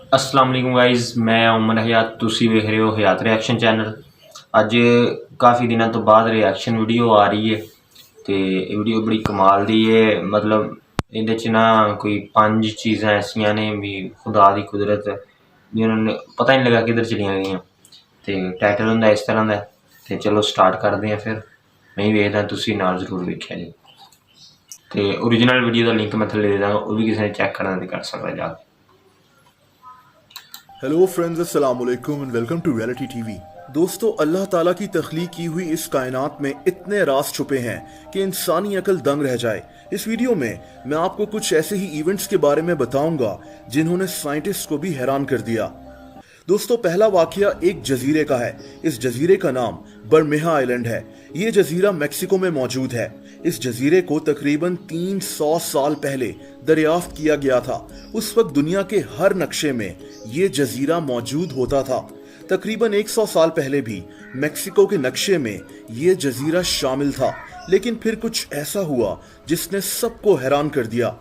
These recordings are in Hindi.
अस्सलाम वालेकुम गाइज़, मैं उमर हयात, तुसी वेख रहे हो हयात रिएक्शन चैनल। अज काफ़ी दिनों तो बाद रिएक्शन वीडियो आ रही है तो वीडियो बड़ी कमाल दी है। मतलब इहदे च ना कोई 5 चीज़ां ऐसियां ने भी खुदा दी कुदरत जिन्होंने पता ही नहीं लगा किधर चलियां गईयां। तो टाइटल होंदा इस तरह का। तो चलो स्टार्ट करते हैं फिर। मैं ही वेखदा, तुसी नाल जरूर वेख्या जी। तो ओरिजिनल वीडियो का लिंक मैं थल्ले दे दांगा, वो भी किसी ने चैक करना तो कर सकता जाके। हेलो फ्रेंड्स, अस्सलाम वालेकुम and welcome to reality TV. दोस्तों, अल्लाह ताला की तख्लीक की हुई इस कायनात में इतने राज छुपे हैं कि इंसानी अकल दंग रह जाए। इस वीडियो में मैं आपको कुछ ऐसे ही इवेंट्स के बारे में बताऊंगा जिन्होंने साइंटिस्ट को भी हैरान कर दिया। दोस्तों, पहला वाकया एक जजीरे का है। इस जजीरे का नाम बर्मेहा आइलैंड है। ये जजीरा मेक्सिको में मौजूद है। इस जजीरे को तकरीबन 300 साल पहले दरियाफ्त किया गया था। उस वक्त दुनिया के हर नक्शे में ये जजीरा मौजूद होता था। तकरीबन 100 साल पहले भी मेक्सिको के नक्शे में ये जजीरा शामिल था, लेकिन फिर कुछ ऐसा हुआ जिसने सबको हैरान कर दिया।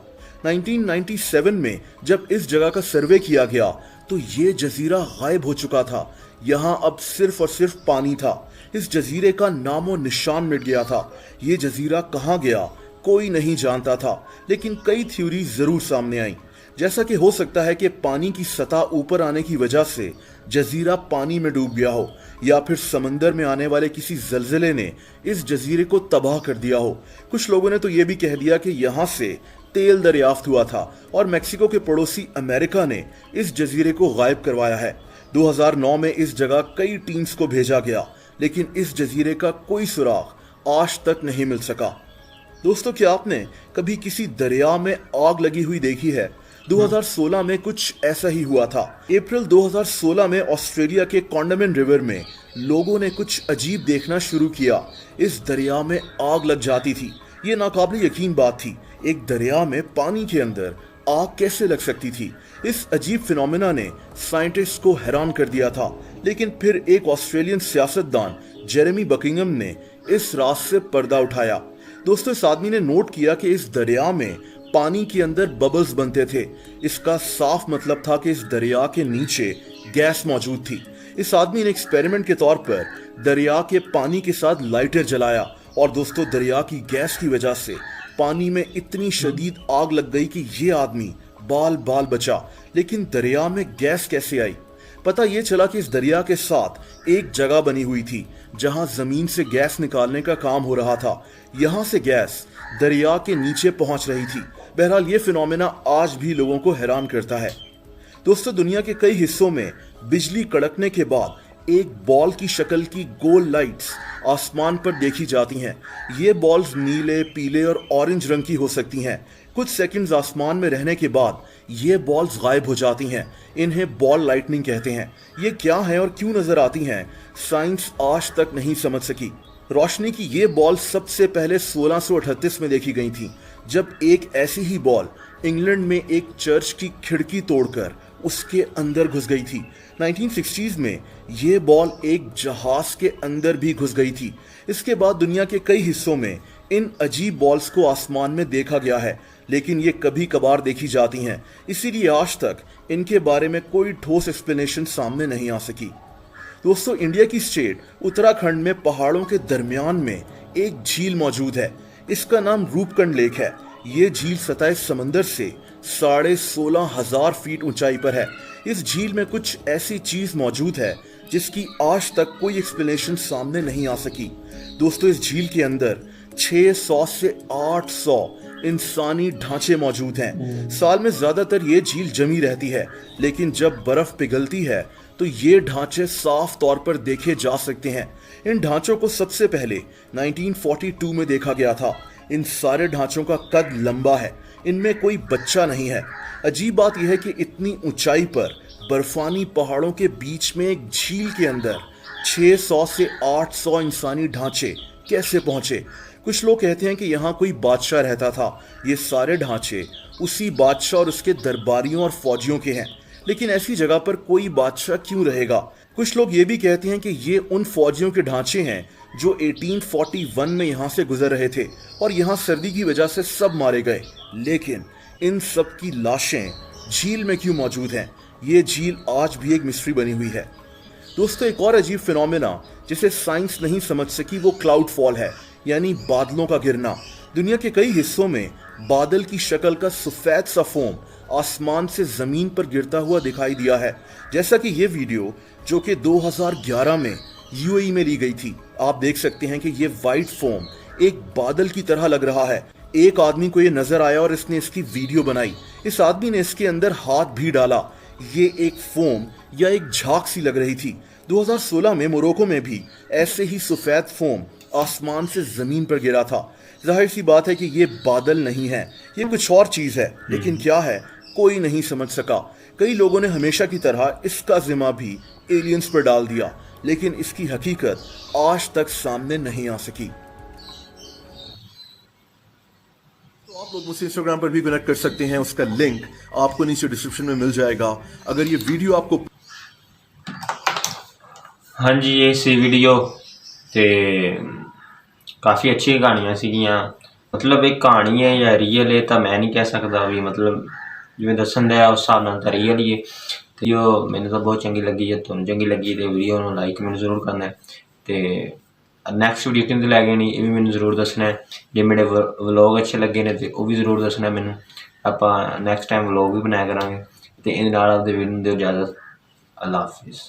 1997 में जब इस जगह का सर्वे किया गया तो ये जजीरा गायब हो चुका था। यहाँ अब सिर्फ और सिर्फ पानी था। इस जजीरे का नामो निशान मिट गया था। ये जजीरा कहाँ गया कोई नहीं जानता था, लेकिन कई थ्योरी जरूर सामने आई। जैसा कि हो सकता है कि पानी की सतह ऊपर आने की वजह से जजीरा पानी में डूब गया हो, या फिर समंदर में आने वाले किसी जलजले ने इस जजीरे को तबाह कर दिया हो। कुछ लोगों ने तो यह भी कह दिया कि यहाँ से तेल दरियाफ्त हुआ था और मेक्सिको के पड़ोसी अमेरिका ने इस जजीरे को गायब करवाया है। 2009 में इस जगह कई टीम्स को भेजा गया, लेकिन इस जजीरे का कोई सुराग आज तक नहीं मिल सका। दोस्तों, क्या आपने कभी किसी दरिया में आग लगी हुई देखी है? 2016 में कुछ ऐसा ही हुआ था। अप्रैल 2016 में ऑस्ट्रेलिया के कॉन्डामिन रिवर में लोगों ने कुछ अजीब देखना शुरू किया। इस दरिया में आग लग जाती थी। ये नाकाबिल यकीन बात थी। एक दरिया में पानी के अंदर आग कैसे लग सकती थी? इस अजीब फिनोमेना ने साइंटिस्ट को हैरान कर दिया था, लेकिन फिर एक ऑस्ट्रेलियन सियासतदान जेरेमी बकिंघम ने इस राज से पर्दा उठाया। दोस्तों, इस आदमी ने नोट किया कि इस दरिया में पानी के अंदर बबल्स बनते थे। इसका साफ मतलब था कि इस दरिया के नीचे गैस मौजूद थी। इस आदमी ने एक्सपेरिमेंट के तौर पर दरिया के पानी के साथ लाइटर जलाया, और दोस्तों, दरिया की गैस की वजह से पानी में इतनी शदीद आग लग गई कि ये आदमी बाल बाल बचा। लेकिन दरिया में गैस कैसे आई? पता ये चला कि इस दरिया के साथ एक जगह बनी हुई थी जहां जमीन से गैस निकालने का काम हो रहा था। यहां से गैस दरिया के नीचे पहुंच रही थी। बहरहाल, ये फिनोमेना आज भी लोगों को हैरान करता है। दोस्तों, दुनिया के कई हिस्सों में बिजली कड़कने के बाद एक बॉल की शक्ल की गोल लाइट्स आसमान पर देखी जाती हैं। ये बॉल्स नीले, पीले और ऑरेंज रंग की हो सकती हैं। कुछ सेकंड्स आसमान में रहने के बाद ये बॉल्स गायब हो जाती हैं। इन्हें बॉल लाइटनिंग कहते हैं। ये क्या है और क्यों नजर आती हैं, साइंस आज तक नहीं समझ सकी। रोशनी की ये बॉल सबसे पहले 1638 में देखी गई थी, जब एक ऐसी ही बॉल इंग्लैंड में एक चर्च की खिड़की तोड़कर उसके अंदर घुस गई थी। 1960s में ये बॉल एक जहाज के अंदर भी घुस गई थी। इसके बाद दुनिया के कई हिस्सों में इन अजीब बॉल्स को आसमान में देखा गया है, लेकिन ये कभी कभार देखी जाती हैं। इसीलिए आज तक इनके बारे में कोई ठोस एक्सप्लेनेशन सामने नहीं आ सकी। दोस्तों, इंडिया की स्टेट उत्तराखंड में पहाड़ों के दरमियान में एक झील मौजूद है। इसका नाम रूपकुंड लेक है। ये झील सतह समंदर से 16,500 फीट ऊंचाई पर है। इस झील में कुछ ऐसी चीज मौजूद है जिसकी आज तक कोई एक्सप्लेनेशन सामने नहीं आ सकी। दोस्तों, इस झील के अंदर 600 से 800 इंसानी ढांचे मौजूद हैं। साल में ज्यादातर ये झील जमी रहती है, लेकिन जब बर्फ पिघलती है तो ये ढांचे साफ तौर पर देखे जा सकते हैं। इन ढांचों को सबसे पहले 1942 में देखा गया था। इन सारे ढांचों का कद लंबा है। इनमें कोई बच्चा नहीं है। अजीब बात यह है कि इतनी ऊंचाई पर बर्फानी पहाड़ों के बीच में एक झील के अंदर 600 से 800 इंसानी ढांचे कैसे पहुंचे? कुछ लोग कहते हैं कि यहाँ कोई बादशाह रहता था। ये सारे ढांचे उसी बादशाह और उसके दरबारियों और फौजियों के हैं। लेकिन ऐसी जगह पर कोई बादशाह क्यों रहेगा? कुछ लोग ये भी कहते हैं कि ये उन फौजियों के ढांचे हैं जो 1841 में यहाँ से गुजर रहे थे और यहाँ सर्दी की वजह से सब मारे गए। लेकिन इन सब की लाशें झील में क्यों मौजूद हैं? ये झील आज भी एक मिस्ट्री बनी हुई है। दोस्तों, एक और अजीब फिनोमेना जिसे साइंस नहीं समझ सकी वो क्लाउड फॉल है, यानी बादलों का गिरना। दुनिया के कई हिस्सों में बादल की शक्ल का सफेद सा फोम आसमान से जमीन पर गिरता हुआ दिखाई दिया है, जैसा कि ये वीडियो जो कि 2011 में यूएई में ली गई थी। आप देख सकते हैं कि ये वाइट फोम एक बादल की तरह लग रहा है। एक आदमी को ये नजर आया और इसने इसकी वीडियो बनाई। इस आदमी ने इसके अंदर हाथ भी डाला। ये एक फोम या एक झाग सी लग रही थी। 2016 में मोरक्को में भी ऐसे ही सफेद फोम आसमान से जमीन पर गिरा था। जाहिर सी बात है कि ये बादल नहीं है, ये कुछ और चीज है, लेकिन क्या है कोई नहीं समझ सका। कई लोगों ने हमेशा की तरह इसका जिम्मा भी एलियंस पर डाल दिया, लेकिन इसकी हकीकत आज तक सामने नहीं आ सकी। तो आप लोग मुझसे इंस्टाग्राम पर भी कनेक्ट कर सकते हैं, उसका लिंक आपको नीचे डिस्क्रिप्शन में मिल जाएगा। अगर ये वीडियो आपको हाँ जी, इस वीडियो ते काफ़ी अच्छी कहानियाँ सीगियां। मतलब एक कहानी है या रियल है तो मैं नहीं कह सकता भी, मतलब जिवें दसन दिया उस हिसाब नाल तो रियल ही है। तो यो मैंने तो बहुत चंगी लगी है, तुहानूं चंगी लगी तो वीडियो नूं लाइक कमेंट जरूर करना है। तो नैक्सट वीडियो किंदे लै गए नहीं ये भी मैनूं जरूर दसना है। जे मेरे व्लॉग अच्छे लगे ने तो वह भी जरूर दसना है मैनूं। आपां नैक्सट टाइम व्लॉग भी बनाया करांगे। तो इहदे नाल आपदे वीडियो दिओ इजाज़त। अल्लाह हाफिज़।